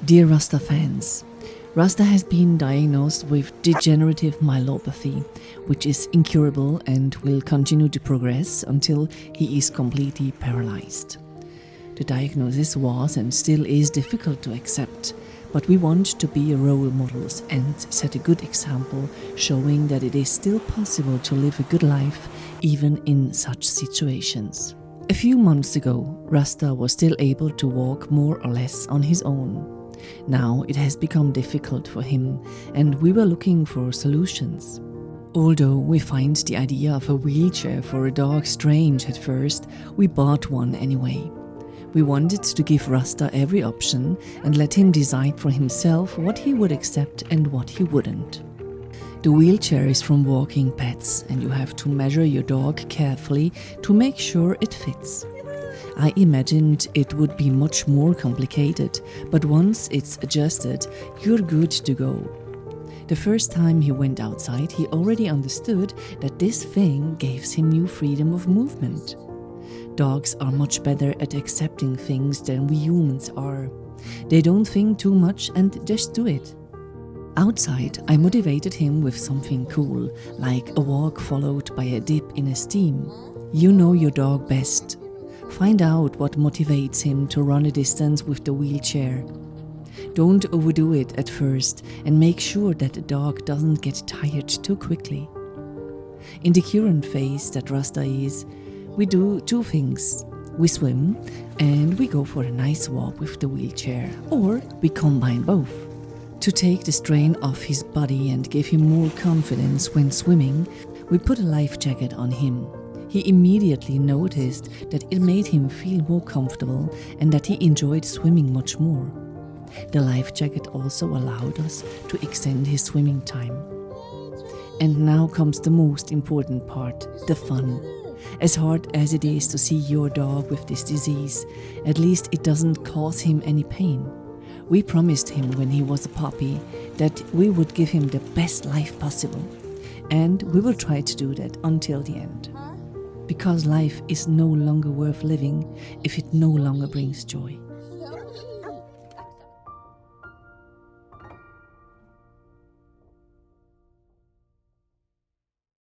Dear Rasta fans, Rasta has been diagnosed with degenerative myelopathy, which is incurable and will continue to progress until he is completely paralyzed. The diagnosis was and still is difficult to accept, but we want to be role models and set a good example, showing that it is still possible to live a good life even in such situations. A few months ago, Rasta was still able to walk more or less on his own. Now it has become difficult for him, and we were looking for solutions. Although we find the idea of a wheelchair for a dog strange at first, we bought one anyway. We wanted to give Rasta every option and let him decide for himself what he would accept and what he wouldn't. The wheelchair is from Walking Pets, and you have to measure your dog carefully to make sure it fits. I imagined it would be much more complicated, but once it's adjusted, you're good to go. The first time he went outside, he already understood that this thing gives him new freedom of movement. Dogs are much better at accepting things than we humans are. They don't think too much and just do it. Outside, I motivated him with something cool, like a walk followed by a dip in esteem. You know your dog best. Find out what motivates him to run a distance with the wheelchair. Don't overdo it at first and make sure that the dog doesn't get tired too quickly. In the current phase that Rasta is, we do two things. We swim and we go for a nice walk with the wheelchair, or we combine both. To take the strain off his body and give him more confidence when swimming, we put a life jacket on him. He immediately noticed that it made him feel more comfortable and that he enjoyed swimming much more. The life jacket also allowed us to extend his swimming time. And now comes the most important part, the fun. As hard as it is to see your dog with this disease, at least it doesn't cause him any pain. We promised him when he was a puppy that we would give him the best life possible, and we will try to do that until the end. Because life is no longer worth living if it no longer brings joy.